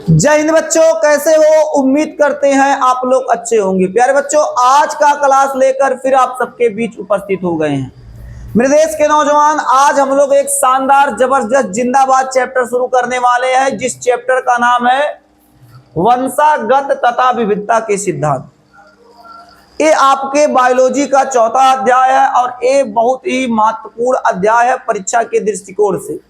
जय हिंद बच्चों, कैसे हो? उम्मीद करते हैं आप लोग अच्छे होंगे। प्यारे बच्चों, आज का क्लास लेकर फिर आप सबके बीच उपस्थित हो गए हैं। मेरे देश के नौजवान, आज हम लोग एक शानदार जबरदस्त जिंदाबाद चैप्टर शुरू करने वाले हैं, जिस चैप्टर का नाम है वंशागत तथा विविधता के सिद्धांत। ये आपके बायोलॉजी का चौथा अध्याय है और ये बहुत ही महत्वपूर्ण अध्याय है परीक्षा के दृष्टिकोण से।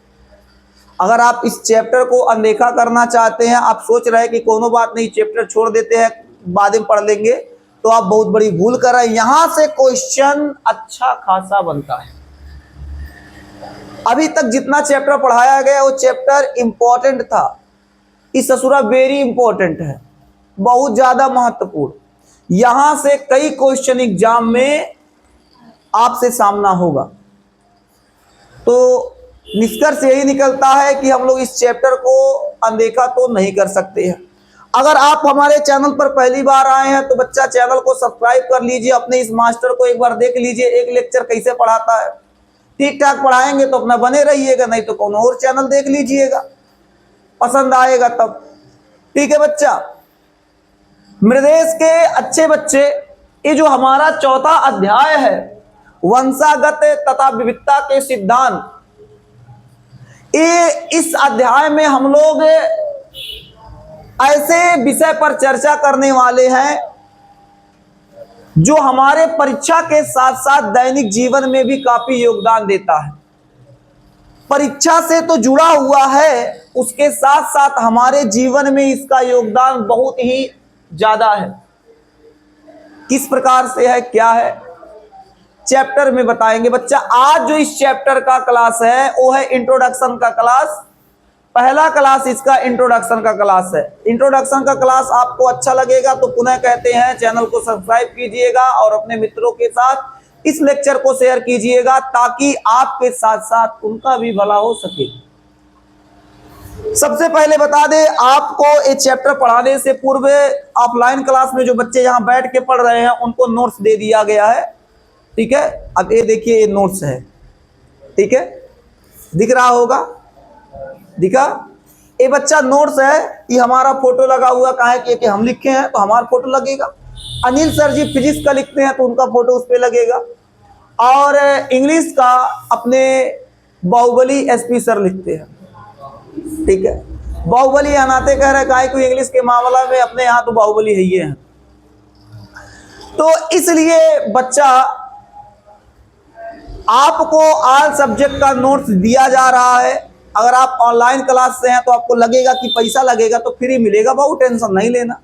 अगर आप इस चैप्टर को अनदेखा करना चाहते हैं, आप सोच रहे हैं कि कोनो बात नहीं, चैप्टर छोड़ देते हैं, बाद में पढ़ लेंगे, तो आप बहुत बड़ी भूल कर रहे हैं। यहां से क्वेश्चन अच्छा खासा बनता है। अभी तक जितना चैप्टर पढ़ाया गया वो चैप्टर इंपॉर्टेंट था, इस ससुरा वेरी इंपॉर्टेंट है, बहुत ज्यादा महत्वपूर्ण। यहां से कई क्वेश्चन एग्जाम में आपसे सामना होगा। तो निष्कर्ष यही निकलता है कि हम लोग इस चैप्टर को अनदेखा तो नहीं कर सकते हैं। अगर आप हमारे चैनल पर पहली बार आए हैं तो बच्चा चैनल को सब्सक्राइब कर लीजिए, अपने इस मास्टर को एक बार देख लीजिए, एक लेक्चर कैसे पढ़ाता है। ठीक ठाक पढ़ाएंगे तो अपना बने रहिएगा, नहीं तो कौन और चैनल देख लीजिएगा, पसंद आएगा तब। ठीक है बच्चा, मेरे देश के अच्छे बच्चे, ये जो हमारा चौथा अध्याय है वंशागत तथा विविधता के सिद्धांत, इस अध्याय में हम लोग ऐसे विषय पर चर्चा करने वाले हैं जो हमारे परीक्षा के साथ साथ दैनिक जीवन में भी काफी योगदान देता है। परीक्षा से तो जुड़ा हुआ है, उसके साथ साथ हमारे जीवन में इसका योगदान बहुत ही ज्यादा है। किस प्रकार से है, क्या है, चैप्टर में बताएंगे बच्चा। आज जो इस चैप्टर का क्लास है वो है इंट्रोडक्शन का क्लास। पहला क्लास इसका इंट्रोडक्शन का क्लास है। इंट्रोडक्शन का क्लास आपको अच्छा लगेगा तो पुनः कहते हैं चैनल को सब्सक्राइब कीजिएगा और अपने मित्रों के साथ इस लेक्चर को शेयर कीजिएगा, ताकि आपके साथ साथ उनका भी भला हो सके। सबसे पहले बता दें आपको, ये चैप्टर पढ़ाने से पूर्व ऑफलाइन क्लास में जो बच्चे यहाँ बैठ के पढ़ रहे हैं उनको नोट्स दे दिया गया है। ठीक है, अब ये देखिए, ये नोट्स है। ठीक है, दिख रहा होगा, दिखा? ये बच्चा नोट्स है, ये हमारा फोटो लगा हुआ काहे कि हम लिखे हैं तो हमारा फोटो लगेगा। अनिल सर जी फिजिक्स का लिखते हैं तो उनका फोटो उस पे लगेगा। और इंग्लिश का अपने बाहुबली एसपी सर लिखते हैं। ठीक है, बाहुबली अनाते कह रहे काहे कि इंग्लिश के मामला में अपने यहाँ तो बाहुबली है ही है। तो इसलिए बच्चा, आपको ऑल सब्जेक्ट का नोट्स दिया जा रहा है। अगर आप ऑनलाइन क्लास से हैं तो आपको लगेगा कि पैसा लगेगा, तो फ्री मिलेगा, बहुत टेंशन नहीं लेना।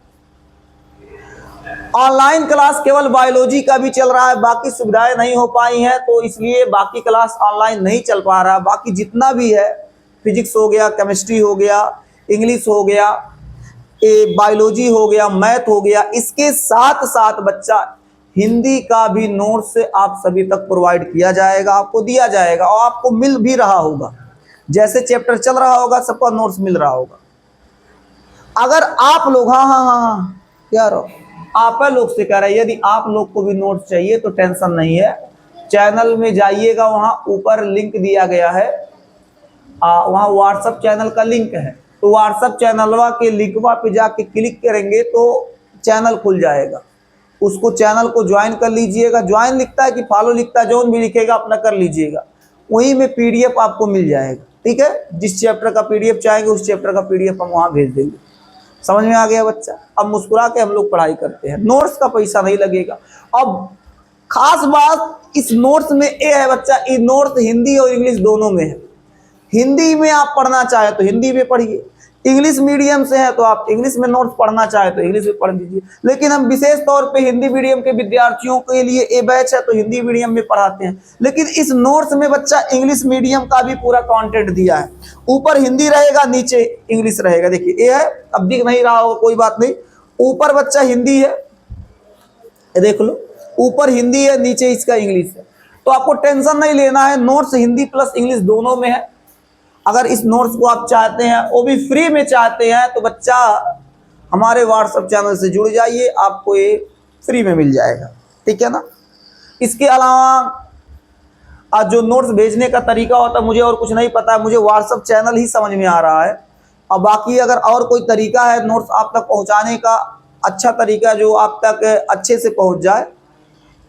ऑनलाइन क्लास केवल बायोलॉजी का भी चल रहा है, बाकी सुविधाएं नहीं हो पाई हैं, तो इसलिए बाकी क्लास ऑनलाइन नहीं चल पा रहा। बाकी जितना भी है, फिजिक्स हो गया, केमिस्ट्री हो गया, इंग्लिश हो गया, बायोलॉजी हो गया, मैथ हो गया, इसके साथ साथ बच्चा हिंदी का भी नोट्स आप सभी तक प्रोवाइड किया जाएगा, आपको दिया जाएगा और आपको मिल भी रहा होगा। जैसे चैप्टर चल रहा होगा सबका नोट्स मिल रहा होगा। अगर आप लोग, हाँ यार, आप लोग से कह रहे हैं, यदि आप लोग को भी नोट्स चाहिए तो टेंशन नहीं है, चैनल में जाइएगा, वहां ऊपर लिंक दिया गया है, वहां व्हाट्सएप चैनल का लिंक है, तो व्हाट्सएप चैनलवा के लिंकवा पे जाके क्लिक करेंगे तो चैनल खुल जाएगा। उसको चैनल को ज्वाइन कर लीजिएगा। ज्वाइन लिखता है कि फॉलो लिखता है, जो भी लिखेगा अपना कर लीजिएगा, वहीं में पीडीएफ आपको मिल जाएगा। ठीक है, जिस चैप्टर का पीडीएफ चाहेंगे उस चैप्टर का पीडीएफ हम वहां भेज देंगे। समझ में आ गया बच्चा? अब मुस्कुरा के हम लोग पढ़ाई करते हैं, नोट्स का पैसा नहीं लगेगा। अब खास बात इस नोट्स में ये है बच्चा, ये नोट्स हिंदी और इंग्लिश दोनों में है। हिंदी में आप पढ़ना चाहे तो हिंदी में पढ़िए, इंग्लिश मीडियम से है तो आप इंग्लिश में नोट्स पढ़ना चाहे तो इंग्लिश में पढ़ लीजिए। लेकिन हम विशेष तौर पे हिंदी मीडियम के विद्यार्थियों के लिए ये बैच है तो हिंदी मीडियम में पढ़ाते हैं। लेकिन इस नोट्स में बच्चा इंग्लिश मीडियम का भी पूरा कंटेंट दिया है। ऊपर हिंदी रहेगा, नीचे इंग्लिश रहेगा। देखिए ये है, अब दिख नहीं रहा होगा कोई बात नहीं, ऊपर बच्चा हिंदी है, देख लो, ऊपर हिंदी है, नीचे इसका इंग्लिश है। तो आपको टेंशन नहीं लेना है, नोट्स हिंदी प्लस इंग्लिश दोनों में है। अगर इस नोट्स को आप चाहते हैं, वो भी फ्री में चाहते हैं, तो बच्चा हमारे व्हाट्सएप चैनल से जुड़ जाइए, आपको ये फ्री में मिल जाएगा। ठीक है ना? इसके अलावा जो नोट्स भेजने का तरीका होता है मुझे और कुछ नहीं पता है, मुझे व्हाट्सएप चैनल ही समझ में आ रहा है और बाकी अगर और कोई तरीका है नोट्स आप तक पहुंचाने का, अच्छा तरीका जो आप तक अच्छे से पहुंच जाए,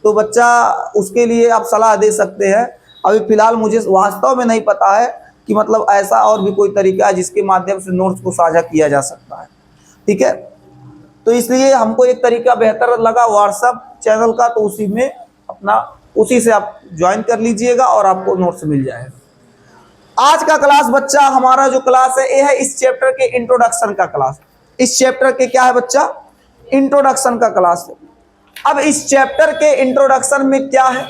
तो बच्चा उसके लिए आप सलाह दे सकते हैं। अभी फ़िलहाल मुझे वास्तव में नहीं पता है कि मतलब ऐसा और भी कोई तरीका है जिसके माध्यम से नोट्स को साझा किया जा सकता है। ठीक है, तो इसलिए हमको एक तरीका बेहतर लगा व्हाट्सएप चैनल का, तो उसी में अपना उसी से आप ज्वाइन कर लीजिएगा और आपको नोट्स मिल जाएगा। आज का क्लास बच्चा हमारा जो क्लास है ये है इस चैप्टर के इंट्रोडक्शन का क्लास। इस चैप्टर के क्या है बच्चा? इंट्रोडक्शन का क्लास है। अब इस चैप्टर के इंट्रोडक्शन में क्या है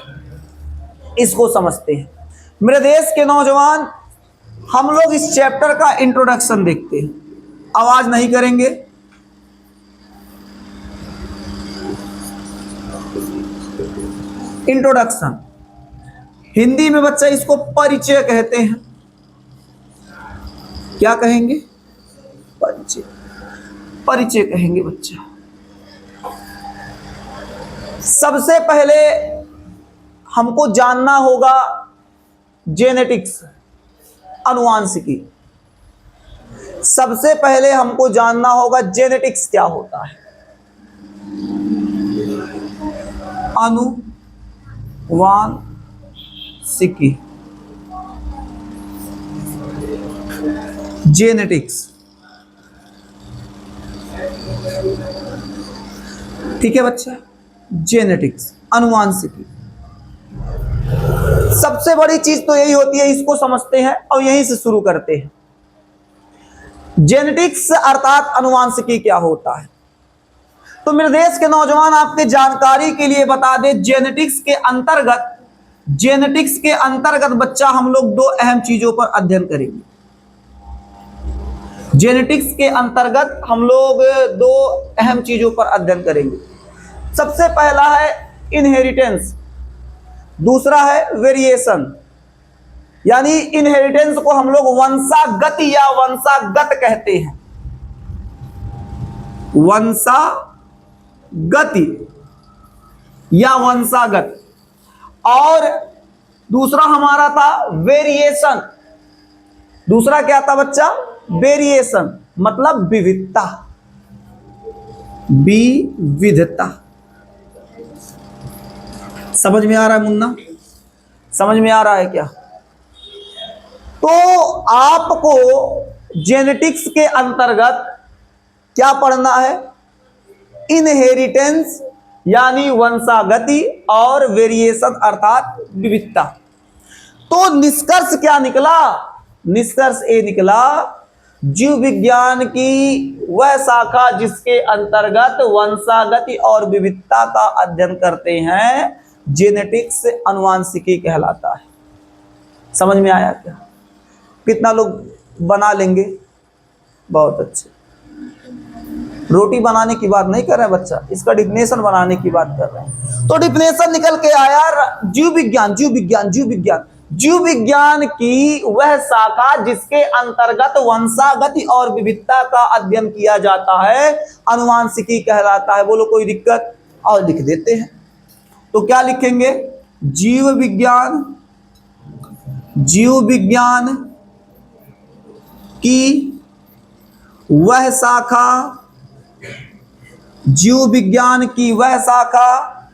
इसको समझते हैं। मेरे देश के नौजवान, हम लोग इस चैप्टर का इंट्रोडक्शन देखते हैं, आवाज नहीं करेंगे। इंट्रोडक्शन हिंदी में बच्चा इसको परिचय कहते हैं। क्या कहेंगे? परिचय, परिचय कहेंगे बच्चा। सबसे पहले हमको जानना होगा जेनेटिक्स, अनुवांशिकी। सबसे पहले हमको जानना होगा जेनेटिक्स क्या होता है। अनुवांशिकी, जेनेटिक्स। ठीक है बच्चा, जेनेटिक्स, अनुवांशिकी। सबसे बड़ी चीज तो यही होती है, इसको समझते हैं और यहीं से शुरू करते हैं। जेनेटिक्स अर्थात अनुवांशिकी क्या होता है। तो मेरे देश के नौजवान आपके जानकारी के लिए बता दें, जेनेटिक्स के अंतर्गत बच्चा हम लोग दो अहम चीजों पर अध्ययन करेंगे। जेनेटिक्स के अंतर्गत हम लोग दो अहम चीजों पर अध्ययन करेंगे। सबसे पहला है इनहेरिटेंस, दूसरा है वेरिएशन। यानी इनहेरिटेंस को हम लोग वंशागति या वंशागत कहते हैं, वंशागति या वंशागत। और दूसरा हमारा था वेरिएशन। दूसरा क्या था बच्चा? वेरिएशन मतलब विविधता, विविधता। समझ में आ रहा है मुन्ना? समझ में आ रहा है क्या? तो आपको जेनेटिक्स के अंतर्गत क्या पढ़ना है? इनहेरिटेंस यानी वंशागति और वेरिएशन अर्थात विविधता। तो निष्कर्ष क्या निकला? निष्कर्ष ये निकला, जीव विज्ञान की वह शाखा जिसके अंतर्गत वंशागति और विविधता का अध्ययन करते हैं, जेनेटिक्स अनुवांशिकी कहलाता है। समझ में आया क्या? कितना लोग बना लेंगे? बहुत अच्छे। रोटी बनाने की बात नहीं कर रहे हैं बच्चा, इसका डिफिनेशन बनाने की बात कर रहे हैं। तो डिफिनेशन निकल के आया जीव विज्ञान, जीव विज्ञान, जीव विज्ञान, जीव विज्ञान की वह शाखा जिसके अंतर्गत वंशागति और विविधता का अध्ययन किया जाता है, अनुवांशिकी कहलाता है। बोलो कोई दिक्कत? और लिख देते हैं। तो क्या लिखेंगे? जीव विज्ञान, जीव विज्ञान की वह शाखा, जीव विज्ञान की वह शाखा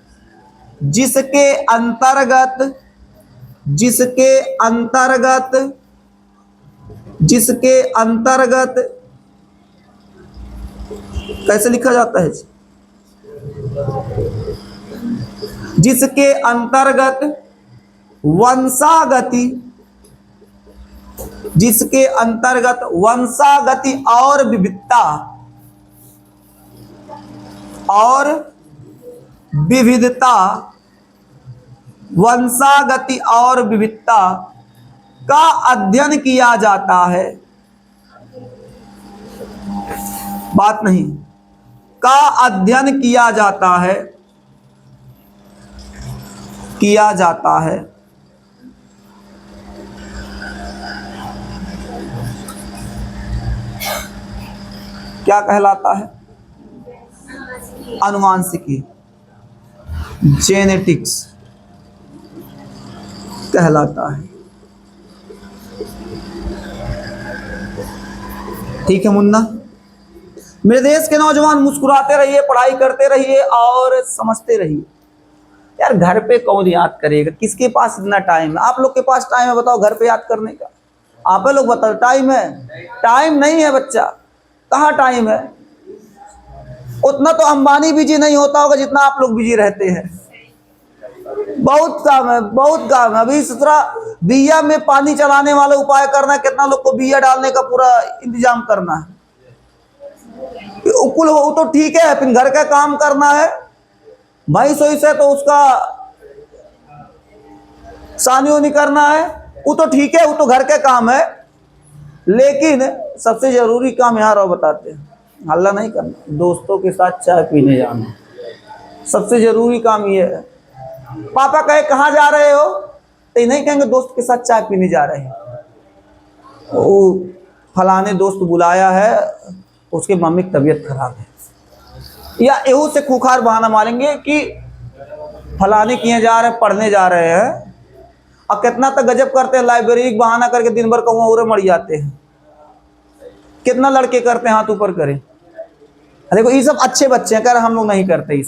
जिसके अंतर्गत कैसे लिखा जाता है? जिसके अंतर्गत वंशागति और विविधता, वंशागति और विविधता का अध्ययन किया जाता है। बात नहीं, का अध्ययन किया जाता है, किया जाता है। क्या कहलाता है? अनुवांशिकी, जेनेटिक्स कहलाता है। ठीक है मुन्ना। मेरे देश के नौजवान, मुस्कुराते रहिए, पढ़ाई करते रहिए और समझते रहिए। यार घर पे कौन याद करेगा, किसके पास इतना टाइम है? आप लोग के पास टाइम है बताओ घर पे याद करने का? आप लोग बताओ टाइम है? टाइम नहीं है बच्चा, कहाँ टाइम है? उतना तो अंबानी बिजी नहीं होता होगा जितना आप लोग बिजी रहते हैं। बहुत काम है, बहुत काम है। अभी सत्रह बिया में पानी चलाने वाला उपाय करना है, कितना लोग को बिया डालने का पूरा इंतजाम करना है। उकुल हो तो ठीक है, फिर घर का काम करना है। भैंस से तो उसका सानी वानी करना है, वो तो ठीक है, वो तो घर के काम है। लेकिन सबसे जरूरी काम यहाँ रहो बताते हैं, हल्ला नहीं करना, दोस्तों के साथ चाय पीने जाना। सबसे जरूरी काम ये है। पापा कहे कहाँ जा रहे हो, तो नहीं कहेंगे दोस्त के साथ चाय पीने जा रहे हैं। वो फलाने दोस्त बुलाया है, उसके मम्मी की तबीयत खराब है, या एहू से खुखार बहाना मारेंगे कि फलाने किए जा रहे हैं, पढ़ने जा रहे हैं। और कितना तक गजब करते हैं, लाइब्रेरी का बहाना करके दिन भर कहूँ और मर जाते हैं। कितना लड़के करते हैं, हाथ ऊपर करें। देखो ये सब अच्छे बच्चे हैं, कर हम लोग नहीं करते ये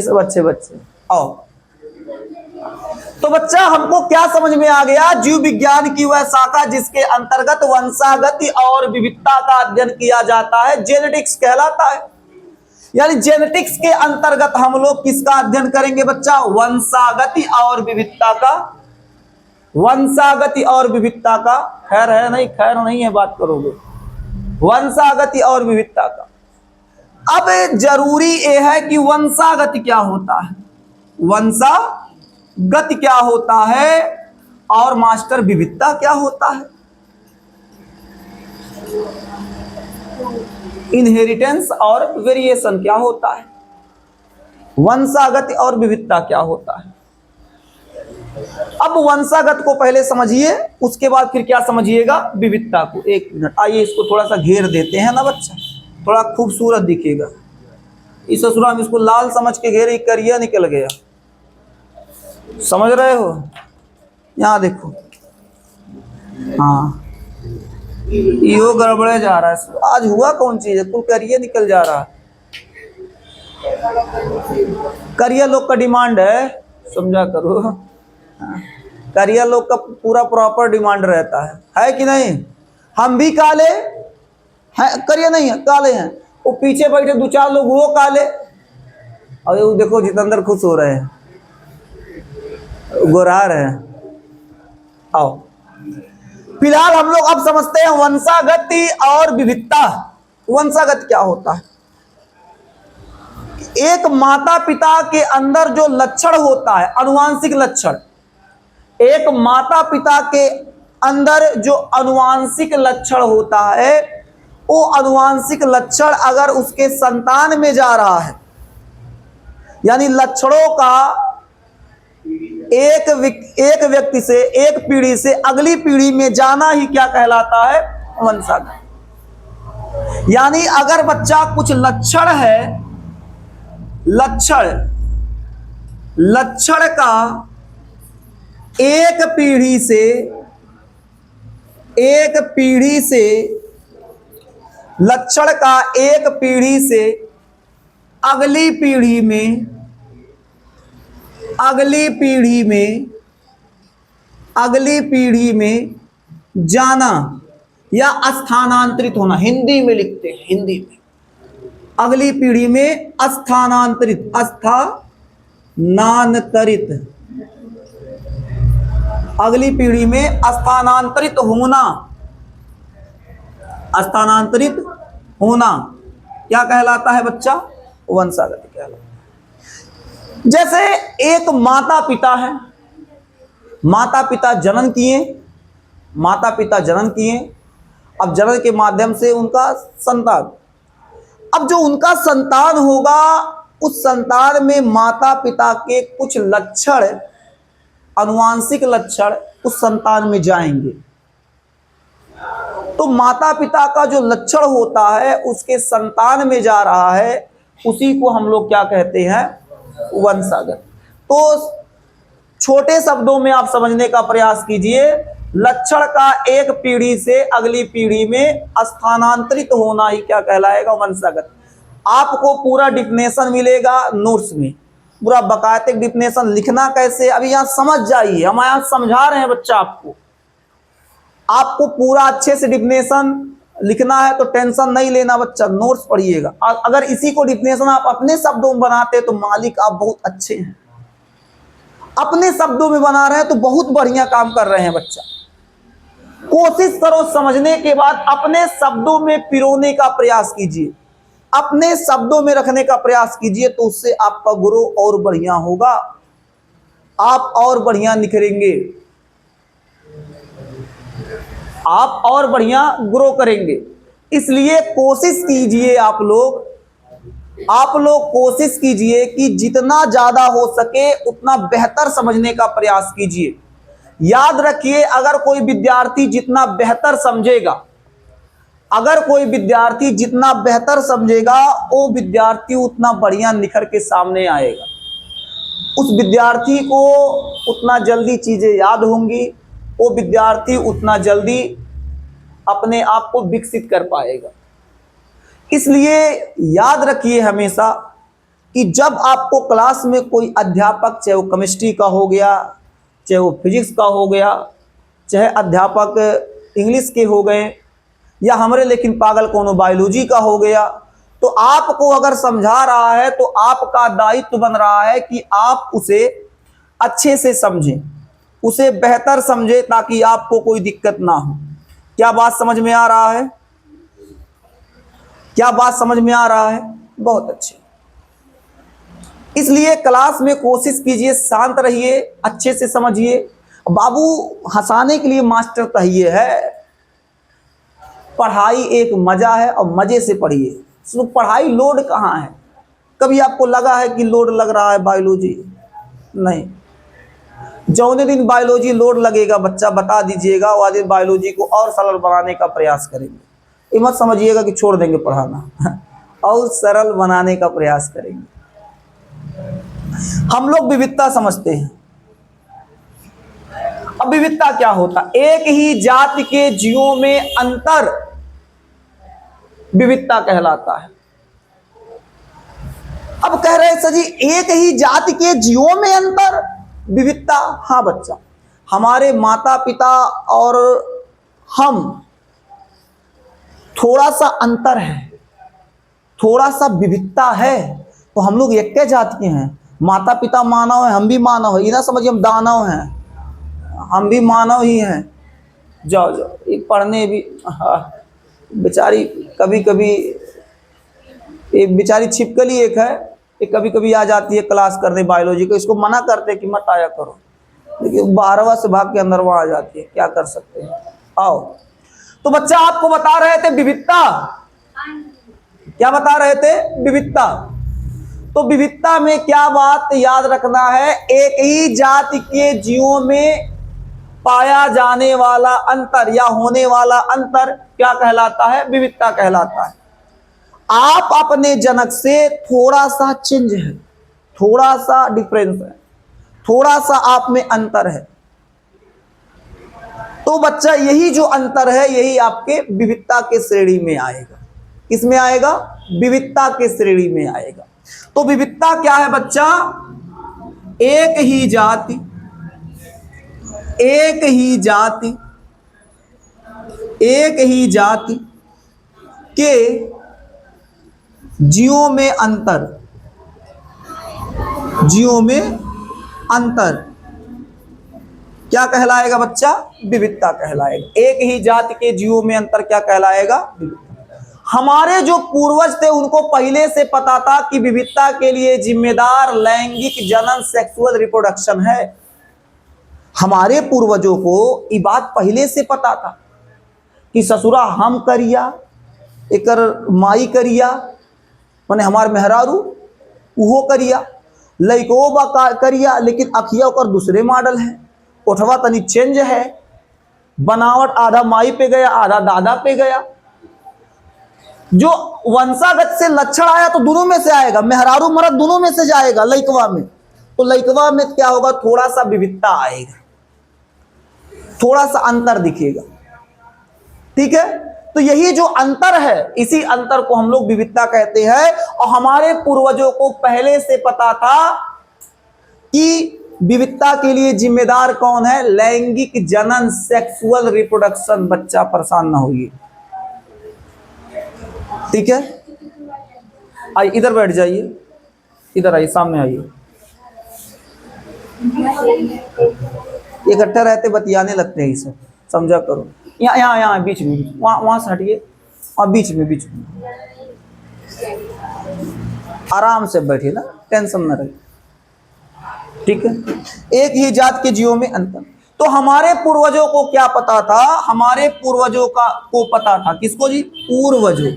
सब अच्छे बच्चे। आओ तो बच्चा हमको क्या समझ में आ गया? जीव विज्ञान की वह शाखा जिसके अंतर्गत वंशागति और विविधता का अध्ययन किया जाता है, जेनेटिक्स कहलाता है। यानी जेनेटिक्स के अंतर्गत हम लोग किसका अध्ययन करेंगे बच्चा? वंशागति और विविधता का। वंशागति और विविधता का। खैर है नहीं, खैर नहीं है, बात करोगे। वंशागति और विविधता का। अब जरूरी यह है कि वंशागति क्या होता है, वंशागति क्या होता है, और मास्टर विविधता क्या होता है, इनहेरिटेंस और वेरिएशन क्या होता है, वंशागति और विविधता क्या होता है। अब वंशागत को पहले समझिए, उसके बाद फिर क्या समझिएगा? विविधता को। एक मिनट आइए, इसको थोड़ा सा घेर देते हैं ना बच्चा, थोड़ा खूबसूरत दिखेगा। इस ससुरा हम इसको लाल समझ के घेरे, करिया निकल गया, समझ रहे हो? यहाँ देखो, हाँ यो गड़बड़े जा रहा है। आज हुआ कौन चीज है, तू करिया निकल जा रहा है। करिया लोग का डिमांड है, समझा करो। करिया लोग का पूरा प्रॉपर डिमांड रहता है कि नहीं? हम भी काले हैं, करिया नहीं है, काले हैं। वो पीछे बैठे दो चार लोग वो काले, और वो देखो जितेंद्र खुश हो रहे हैं, गोरा रहे हैं। आओ फिलहाल हम लोग अब समझते हैं वंशागति और विविधता। वंशागति क्या होता है? एक माता पिता के अंदर जो लक्षण होता है, अनुवांशिक लक्षण, एक माता पिता के अंदर जो अनुवांशिक लक्षण होता है, वो अनुवांशिक लक्षण अगर उसके संतान में जा रहा है, यानी लक्षणों का एक व्यक्ति से, एक पीढ़ी से अगली पीढ़ी में जाना ही क्या कहलाता है? वंशागत। यानी अगर बच्चा कुछ लक्षण है, लक्षण का एक पीढ़ी से लक्षण का एक पीढ़ी से अगली पीढ़ी में जाना या स्थानांतरित होना, हिंदी में लिखते हैं, हिंदी में अगली पीढ़ी में स्थानांतरित, अगली पीढ़ी में स्थानांतरित होना क्या कहलाता है बच्चा? वंशागति कहलाता है। जैसे एक माता पिता है, माता पिता जन्म किए, अब जन्म के माध्यम से उनका संतान, अब जो उनका संतान होगा, उस संतान में माता पिता के कुछ लक्षण, अनुवांशिक लक्षण उस संतान में जाएंगे। तो माता पिता का जो लक्षण होता है उसके संतान में जा रहा है, उसी को हम लोग क्या कहते हैं? वंशागत। तो छोटे शब्दों में आप समझने का प्रयास कीजिए, लक्षण का एक पीढ़ी से अगली पीढ़ी में स्थानांतरित होना ही क्या कहलाएगा, वंशागत। आपको पूरा डिफिनेशन मिलेगा नोट्स में, पूरा बाकायदे डिफिनेशन। लिखना कैसे अभी यहाँ समझ जाइए, हम यहाँ समझा रहे हैं बच्चा आपको पूरा अच्छे से डिफिनेशन लिखना है, तो टेंशन नहीं लेना बच्चा, नोट्स पढ़िएगा। अगर इसी को डिफिनेशन आप अपने शब्दों में बनाते तो मालिक आप बहुत अच्छे हैं। अपने शब्दों में बना रहे हैं तो बहुत बढ़िया काम कर रहे हैं बच्चा। कोशिश करो समझने के बाद अपने शब्दों में पिरोने का प्रयास कीजिए, अपने शब्दों में रखने का प्रयास कीजिए, तो उससे आपका ग्रो और बढ़िया होगा, आप और बढ़िया निखरेंगे, आप और बढ़िया ग्रो करेंगे। इसलिए कोशिश कीजिए आप लोग कोशिश कीजिए कि जितना ज्यादा हो सके उतना बेहतर समझने का प्रयास कीजिए। याद रखिए, अगर कोई विद्यार्थी जितना बेहतर समझेगा, वो विद्यार्थी उतना बढ़िया निखर के सामने आएगा। उस विद्यार्थी को उतना जल्दी चीजें याद होंगी, वो विद्यार्थी उतना जल्दी अपने आप को विकसित कर पाएगा। इसलिए याद रखिए हमेशा कि जब आपको क्लास में कोई अध्यापक, चाहे वो केमिस्ट्री का हो गया, चाहे वो फिजिक्स का हो गया, चाहे अध्यापक इंग्लिश के हो गए, या हमारे लेकिन पागल कोनो बायोलॉजी का हो गया, तो आपको अगर समझा रहा है तो आपका दायित्व बन रहा है कि आप उसे अच्छे से समझें, उसे बेहतर समझें, ताकि आपको कोई दिक्कत ना हो। क्या बात समझ में आ रहा है? क्या बात समझ में आ रहा है? बहुत अच्छे। इसलिए क्लास में कोशिश कीजिए, शांत रहिए, अच्छे से समझिए। बाबू हंसाने के लिए मास्टर चाहिए है, पढ़ाई एक मजा है और मजे से पढ़िए। तो पढ़ाई लोड कहाँ है? कभी आपको लगा है कि लोड लग रहा है बायोलॉजी? नहीं। जौने दिन बायोलॉजी लोड लगेगा बच्चा बता दीजिएगा, वह दिन बायोलॉजी को और सरल बनाने का प्रयास करेंगे। ये मत समझिएगा कि छोड़ देंगे पढ़ाना, और सरल बनाने का प्रयास करेंगे। हम लोग विविधता समझते हैं। अब विविधता क्या होता? एक ही जाति के जीवों में अंतर विविधता कहलाता है। अब कह रहे सर जी, एक ही जाति के जीवों में अंतर विविधता? हाँ बच्चा, हमारे माता पिता और हम थोड़ा सा अंतर है, थोड़ा सा विविधता है, तो हम लोग एक जाति के हैं। माता पिता मानव है, हम भी मानव है, ये ना समझिए हम दानव हैं, हम भी मानव ही हैं। जाओ जाओ, ये पढ़ने भी बेचारी कभी कभी, एक बेचारी छिपकली एक है, ये कभी कभी आ जाती है क्लास करने बायोलॉजी को। इसको मना करते कि मत आया करो, लेकिन 12वां से भाग के अंदर वहां आ जाती है, क्या कर सकते हैं। आओ, तो बच्चा आपको बता रहे थे विविधता, क्या बता रहे थे? विविधता। तो विविधता में क्या बात याद रखना है? एक ही जाति के जीवों में पाया जाने वाला अंतर या होने वाला अंतर क्या कहलाता है? विविधता कहलाता है। आप अपने जनक से थोड़ा सा चेंज है, थोड़ा सा डिफरेंस है, थोड़ा सा आप में अंतर है, तो बच्चा यही जो अंतर है यही आपके विविधता के श्रेणी में आएगा। किसमें आएगा? विविधता के श्रेणी में आएगा। तो विविधता क्या है बच्चा? एक ही जाति, एक ही जाति, एक ही जाति के जीवों में अंतर, जीवों में अंतर क्या कहलाएगा बच्चा? विविधता कहलाएगा। एक ही जाति के जीवों में अंतर क्या कहलाएगा? विविधता। हमारे जो पूर्वज थे उनको पहले से पता था कि विविधता के लिए जिम्मेदार लैंगिक जनन, सेक्सुअल रिप्रोडक्शन है। हमारे पूर्वजों को ये बात पहले से पता था कि ससुरा हम करिया, एकर माई करिया, माने हमार मेहरारू उहो करिया, लइको बा करिया, लेकिन अखिया ओकर दूसरे मॉडल है, ओठवा तनी चेंज है, बनावट आधा माई पे गया आधा दादा पे गया। जो वंशागत से लक्षण आया तो दोनों में से आएगा, मेहरारू मर्द दोनों में से जाएगा लइकवा में। तो लइकवा में क्या होगा? थोड़ा सा विविधता आएगा। थोड़ा सा अंतर दिखेगा। ठीक है, तो यही जो अंतर है, इसी अंतर को हम लोग विविधता कहते हैं। और हमारे पूर्वजों को पहले से पता था कि विविधता के लिए जिम्मेदार कौन है, लैंगिक जनन, सेक्सुअल रिप्रोडक्शन। बच्चा परेशान ना होइए, ठीक है। आइए इधर बैठ जाइए, इधर आइए, सामने आइए। इकट्ठे रहते बतियाने लगते हैं, इसे समझा करो। यहाँ यहाँ यहाँ बीच में, वहां से हटिए, और बीच में आराम से बैठिए ना, टेंशन न रहे, ठीक है। एक ही जात के जीवों में अंतर। तो हमारे पूर्वजों को क्या पता था, हमारे पूर्वजों को पता था, किसको जी, पूर्वजों।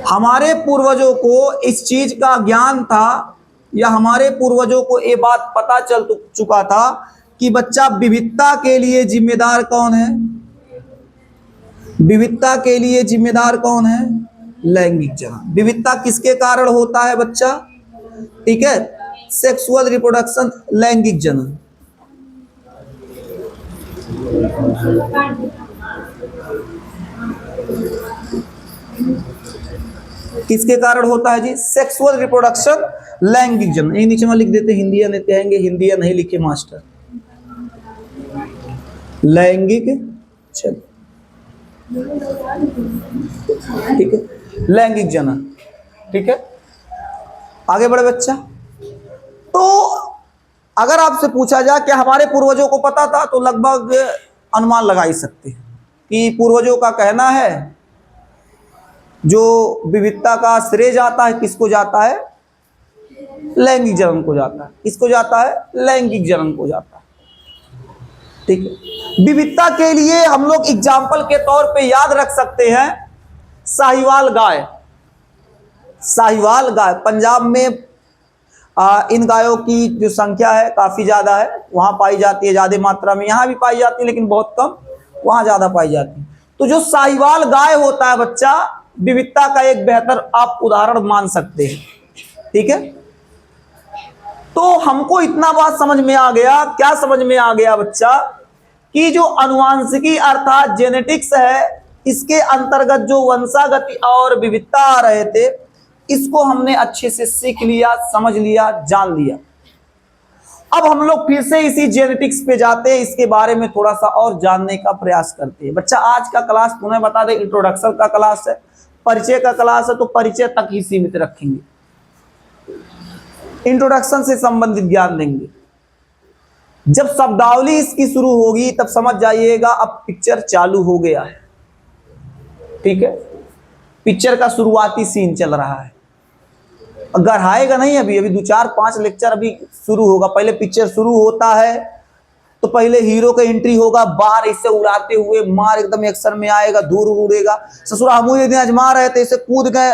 हमारे पूर्वजों को इस चीज का ज्ञान था, या हमारे पूर्वजों को ये बात पता चल चुका था कि बच्चा विविधता के लिए जिम्मेदार कौन है, विविधता के लिए जिम्मेदार कौन है, लैंगिक जनन। विविधता किसके कारण होता है बच्चा, ठीक है, सेक्सुअल रिप्रोडक्शन, लैंगिक जनन। किसके कारण होता है जी, सेक्सुअल रिप्रोडक्शन, लैंगिक जनन। ये नीचे में लिख देते, हिंदिया नहीं कहेंगे, हिंदिया नहीं लिखे मास्टर, लैंगिक, चल ठीक है, लैंगिक जनन, ठीक है। आगे बढ़े बच्चा। तो अगर आपसे पूछा जाए कि हमारे पूर्वजों को पता था, तो लगभग अनुमान लगा ही सकते हैं कि पूर्वजों का कहना है जो विविधता का श्रेय जाता है, किसको जाता है, लैंगिक जनन को जाता है। किसको जाता है, लैंगिक जनन को जाता है, ठीक है। विविधता के लिए हम लोग एग्जाम्पल के तौर पे याद रख सकते हैं साहिवाल गाय। साहिवाल गाय पंजाब में इन गायों की जो संख्या है काफी ज्यादा है, वहां पाई जाती है ज्यादा मात्रा में, यहां भी पाई जाती है लेकिन बहुत कम, वहां ज्यादा पाई जाती है। तो जो साहिवाल गाय होता है बच्चा, विविधता का एक बेहतर आप उदाहरण मान सकते हैं, ठीक है। तो हमको इतना बात समझ में आ गया, क्या समझ में आ गया बच्चा, कि जो अनुवांशिकी अर्थात जेनेटिक्स है, इसके अंतर्गत जो वंशागति और विविधता आ रहे थे, इसको हमने अच्छे से सीख लिया, समझ लिया, जान लिया। अब हम लोग फिर से इसी जेनेटिक्स पे जाते हैं, इसके बारे में थोड़ा सा और जानने का प्रयास करते हैं। बच्चा आज का क्लास तुम्हें बता दें इंट्रोडक्शन का क्लास है, परिचय का क्लास है, तो परिचय तक ही सीमित रखेंगे, इंट्रोडक्शन से संबंधित ज्ञान देंगे। जब शब्दावली इसकी शुरू होगी तब समझ जाइएगा अब पिक्चर चालू हो गया है, ठीक है। पिक्चर का शुरुआती सीन चल रहा है, गढ़ाएगा नहीं, अभी 2-4-5 लेक्चर अभी शुरू होगा। पहले पिक्चर शुरू होता है तो पहले हीरो का एंट्री होगा, बार इसे उड़ाते हुए, मार एकदम एक्शन में आएगा, दूर उड़ेगा। ससुरा हम एक दिन अजमा रहे थे, इसे कूद गए,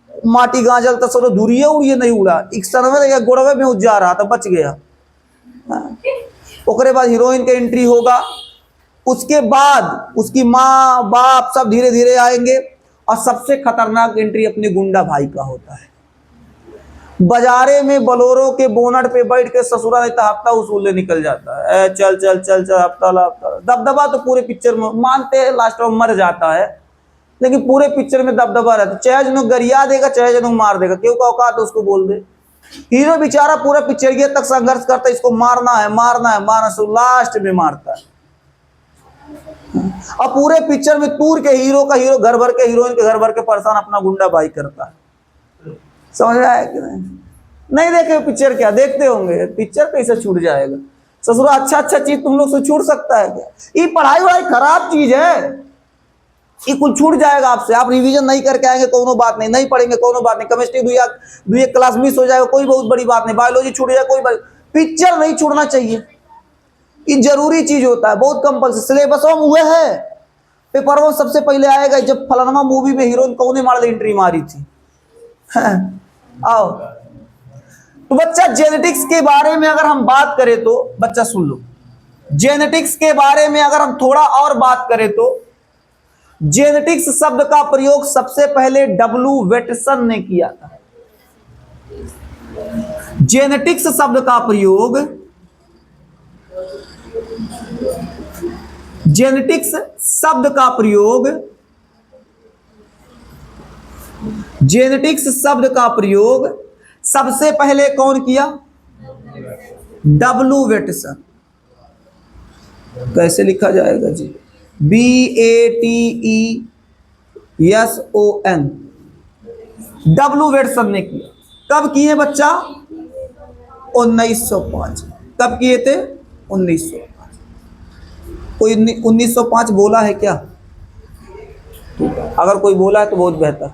माटी गांजल तो सरो धुरिये उड़िए नहीं उड़ा, एक्शन में गोड़वे में जा रहा था, बच गया। उसके बाद हीरोइन का एंट्री होगा, उसके बाद उसकी माँ बाप सब धीरे धीरे आएंगे, और सबसे खतरनाक एंट्री अपने गुंडा भाई का होता है। बाजारे में बोलेरो के बोनट पे बैठ के ससुरा नहीं तो हफ्ता उसूलने निकल जाता है, चल चल चल चल हफ्ता दबदबा तो पूरे पिक्चर में मानते हैं, लास्ट में मर जाता है, लेकिन पूरे पिक्चर में दबदबा रहता है। चाहे जन गरिया देगा, चाहे जन मार देगा, क्यों का औकात है उसको बोल दे। हीरो बेचारा पूरा पिक्चर ये तक संघर्ष करता है, इसको मारना है मारना है मारना, सो लास्ट में मारता है। और पूरे पिक्चर में तूर के हीरो घर भर के, हीरोइन के घर भर के परेशान अपना गुंडा भाई करता है। समझ रहा है कि नहीं देखे पिक्चर, क्या देखते होंगे, पिक्चर कैसे छूट जाएगा ससुरा, अच्छा चीज तुम लोग से छूट सकता है क्या। ये पढ़ाई वढ़ाई खराब चीज है, ये कुछ छूट जाएगा आपसे, आप रिवीजन नहीं करके आएंगे कोनो बात नहीं, नहीं पढ़ेंगे कोनो बात नहीं, केमिस्ट्री दुई क्लास मिस हो जाएगा कोई बहुत बड़ी बात नहीं, बायोलॉजी छूट जाए कोई बड़ी, पिक्चर नहीं छूटना चाहिए, ये जरूरी चीज होता है, बहुत कंपल्सरी। सिलेबस में हुए है, पेपर में सबसे पहले आएगा जब फलाना मूवी में हीरोइन कौन मार एंट्री मारी थी। आओ तो बच्चा जेनेटिक्स के बारे में अगर हम बात करें तो बच्चा सुन लो, जेनेटिक्स के बारे में अगर हम थोड़ा और बात करें तो जेनेटिक्स शब्द का प्रयोग सबसे पहले W. वेटसन ने किया था। जेनेटिक्स शब्द का प्रयोग, जेनेटिक्स शब्द का प्रयोग, जेनेटिक्स शब्द का प्रयोग सबसे पहले कौन किया? डब्ल्यू वेटसन। कैसे लिखा जाएगा जी? BATESON। डब्ल्यू वेटसन ने किया। कब किए बच्चा? 1905। कब किए थे? 1905। कोई 1905 बोला है क्या? अगर कोई बोला है तो बहुत बेहतर।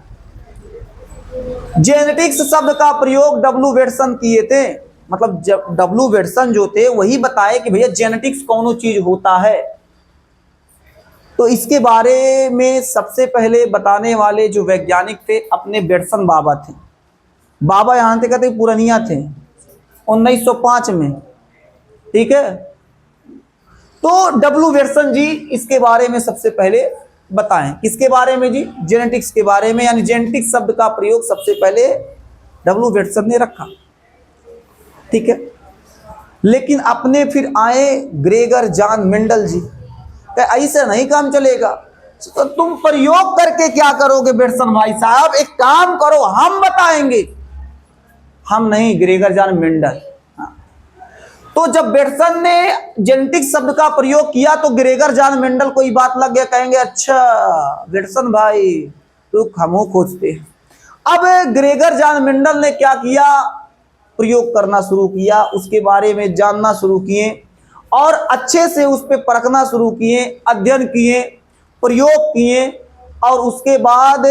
जेनेटिक्स शब्द का प्रयोग डब्ल्यू वेटसन किए थे। मतलब जब डब्ल्यू वेटसन जो थे वही बताए कि भैया जेनेटिक्स कौन चीज होता है। तो इसके बारे में सबसे पहले बताने वाले जो वैज्ञानिक थे अपने वेटसन बाबा थे। बाबा यहां थे, कहते पुरानिया थे, 1905 में। ठीक है, तो डब्ल्यू वेटसन जी इसके बारे में सबसे पहले बताएं। किसके बारे में जी? जेनेटिक्स के बारे में। यानी जेनेटिक्स शब्द का प्रयोग सबसे पहले डब्ल्यू वेटसन ने रखा। ठीक है, लेकिन अपने फिर आए ग्रेगर जॉन मेंडल जी। ऐसे नहीं काम चलेगा, तो तुम प्रयोग करके क्या करोगे वेटसन भाई साहब? एक काम करो, हम बताएंगे। हम नहीं, ग्रेगर जॉन मेंडल। तो जब वेटसन ने जेनेटिक्स शब्द का प्रयोग किया तो ग्रेगर जॉन मेंडल को ये बात लग गया, कहेंगे अच्छा वेटसन भाई तो हम खोजते हैं। अब ग्रेगर जॉन मेंडल ने क्या किया? प्रयोग करना शुरू किया, उसके बारे में जानना शुरू किए और अच्छे से उस पर परखना शुरू किए, अध्ययन किए, प्रयोग किए और उसके बाद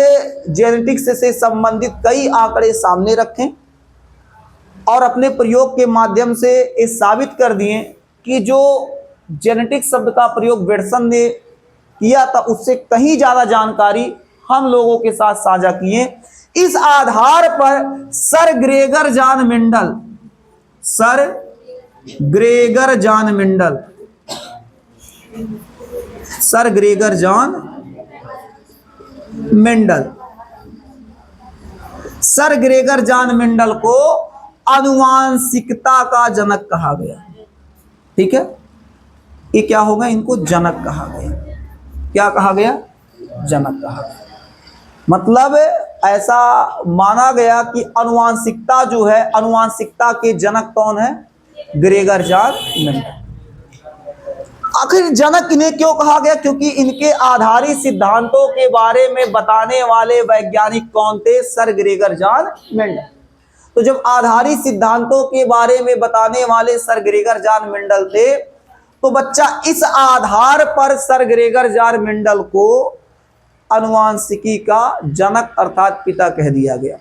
जेनेटिक्स से संबंधित कई आंकड़े सामने रखें और अपने प्रयोग के माध्यम से ये साबित कर दिए कि जो जेनेटिक्स शब्द का प्रयोग वेटसन ने किया था उससे कहीं ज़्यादा जानकारी हम लोगों के साथ साझा किए। इस आधार पर sir Gregor John Mendel, sir Gregor John Mendel, sir Gregor John Mendel, sir Gregor John Mendel को आनुवांशिकता का जनक कहा गया। ठीक है, ये क्या होगा? इनको जनक कहा गया। क्या कहा गया? जनक कहा गया। मतलब ऐसा माना गया कि आनुवांशिकता जो है, आनुवांशिकता के जनक कौन है? Gregor John Mendel. आखिर जनक इन्हें क्यों कहा गया? क्योंकि इनके आधारित सिद्धांतों के बारे में बताने वाले वैज्ञानिक कौन थे? Sir Gregor John Mendel. तो जब आधारित सिद्धांतों के बारे में बताने वाले सर ग्रेगर जॉन मेंडल थे तो बच्चा इस आधार पर सर ग्रेगर जॉन मेंडल को आनुवांशिकी का जनक अर्थात पिता कह दिया गया।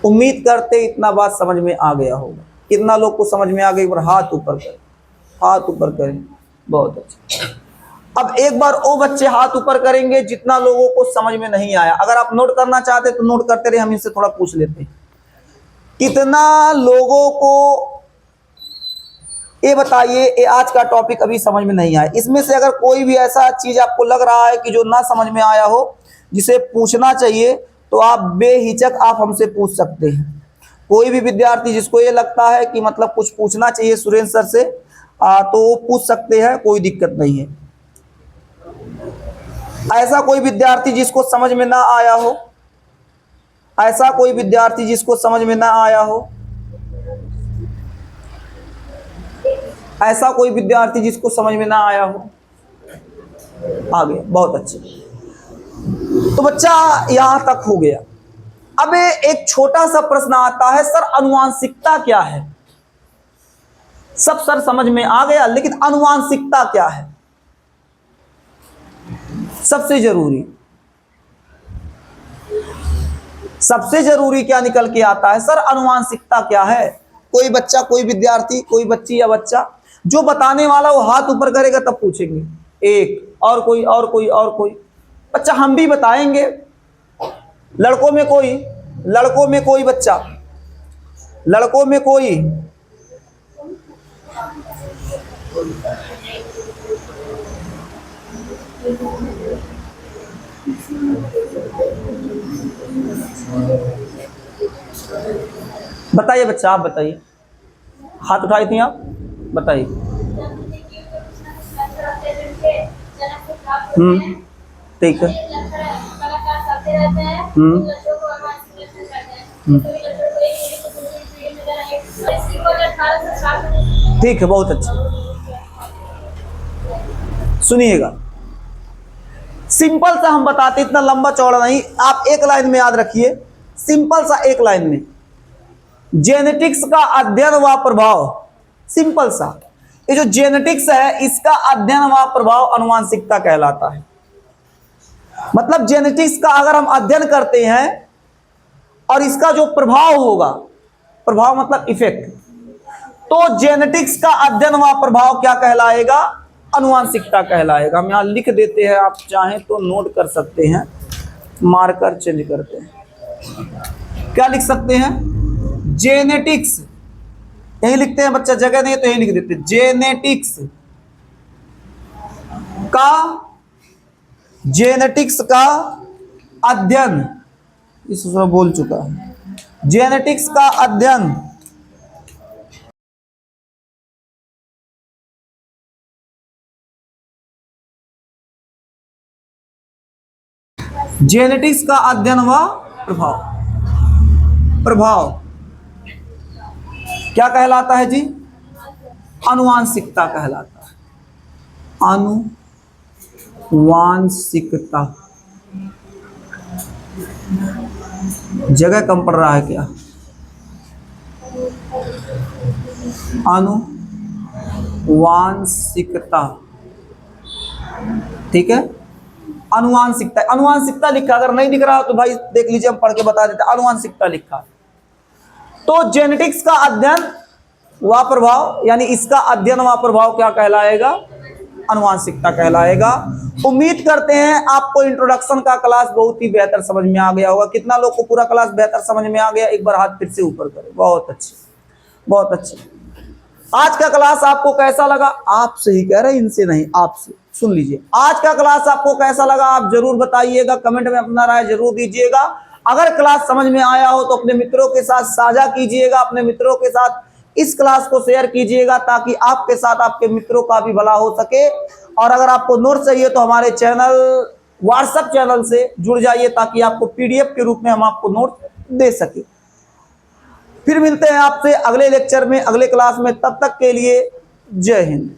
उम्मीद करते इतना बात समझ में आ गया होगा। कितना लोग को समझ में आ गई? हाथ ऊपर करें, हाथ ऊपर करें। बहुत अच्छा। अब एक बार वो बच्चे हाथ ऊपर करेंगे जितना लोगों को समझ में नहीं आया। अगर आप नोट करना चाहते तो नोट करते रहे, हम इनसे थोड़ा पूछ लेते हैं। कितना लोगों को ये बताइए, ये आज का टॉपिक अभी समझ में नहीं आया। इसमें से अगर कोई भी ऐसा चीज आपको लग रहा है कि जो ना समझ में आया हो, जिसे पूछना चाहिए, तो आप बेहिचक आप हमसे पूछ सकते हैं। कोई भी विद्यार्थी जिसको ये लगता है कि मतलब कुछ पूछना चाहिए सुरेंद्र सर से, तो वो पूछ सकते हैं, कोई दिक्कत नहीं है। ऐसा कोई विद्यार्थी जिसको समझ में ना आया हो, ऐसा कोई विद्यार्थी जिसको समझ में ना आया हो, ऐसा कोई विद्यार्थी जिसको समझ में ना आया हो? आ गया, बहुत अच्छे। तो बच्चा यहां तक हो गया। अब एक छोटा सा प्रश्न आता है, सर आनुवांशिकता क्या है? सब सर समझ में आ गया, लेकिन आनुवांशिकता क्या है? सबसे जरूरी क्या निकल के आता है? सर आनुवांशिकता क्या है? कोई बच्चा, कोई विद्यार्थी, कोई बच्ची या बच्चा जो बताने वाला वो हाथ ऊपर करेगा तब पूछेंगे। एक और कोई, और कोई, और कोई बच्चा, हम भी बताएंगे। लड़कों में कोई बच्चा, लड़कों में कोई? बताइए बच्चा, आप बताइए, हाथ उठाई थी आप, बताइए। ठीक है। ठीक है, बहुत अच्छा। सुनिएगा, सिंपल सा हम बताते, इतना लंबा चौड़ा नहीं, आप एक लाइन में याद रखिए, सिंपल सा एक लाइन में, जेनेटिक्स का अध्ययन व प्रभाव, सिंपल सा, ये जो जेनेटिक्स है इसका अध्ययन व प्रभाव अनुवांशिकता कहलाता है। मतलब जेनेटिक्स का अगर हम अध्ययन करते हैं और इसका जो प्रभाव होगा, प्रभाव मतलब इफेक्ट, तो जेनेटिक्स का अध्ययन व प्रभाव क्या कहलाएगा? अनुवांशिकता कहलाएगा। हम यहां लिख देते हैं, आप चाहें तो नोट कर सकते हैं, मार्कर चेंज करते हैं, क्या लिख सकते हैं? जेनेटिक्स, यही लिखते हैं बच्चा, जगह नहीं तो यही लिख देते, जेनेटिक्स का अध्ययन, इस बोल चुका है, जेनेटिक्स का अध्ययन जेनेटिक्स का अध्ययन व प्रभाव, प्रभाव क्या कहलाता है जी? अनुवांशिकता कहलाता है, अनुवांशिकता। जगह कम पड़ रहा है क्या? अनुवांशिकता, ठीक है, अनुवांशिकता। अनुवांशिकता लिखा, अगर नहीं दिख रहा तो भाई देख लीजिए, हम पढ़ के बता देते, अनुवांशिकता लिखा। तो जेनेटिक्स का अध्ययन व प्रभाव, यानी इसका अध्ययन व प्रभाव क्या कहलाएगा? अनुवांशिकता कहलाएगा। उम्मीद करते हैं आपको इंट्रोडक्शन का क्लास बहुत ही बेहतर समझ में आ गया होगा। कितना लोग को पूरा क्लास बेहतर समझ में आ गया? एक बार हाथ फिर से ऊपर करें। बहुत अच्छे, बहुत अच्छे। आज का क्लास आपको कैसा लगा? आपसे ही कह रहे, इनसे नहीं, आपसे। सुन लीजिए, आज का क्लास आपको कैसा लगा आप जरूर बताइएगा, कमेंट में अपना राय जरूर दीजिएगा। अगर क्लास समझ में आया हो तो अपने मित्रों के साथ साझा कीजिएगा, अपने मित्रों के साथ इस क्लास को शेयर कीजिएगा, ताकि आपके साथ आपके मित्रों का भी भला हो सके। और अगर आपको नोट चाहिए तो हमारे चैनल, व्हाट्सएप चैनल से जुड़ जाइए, ताकि आपको पीडीएफ के रूप में हम आपको नोट दे सके। फिर मिलते हैं आपसे अगले लेक्चर में, अगले क्लास में। तब तक के लिए जय हिंद।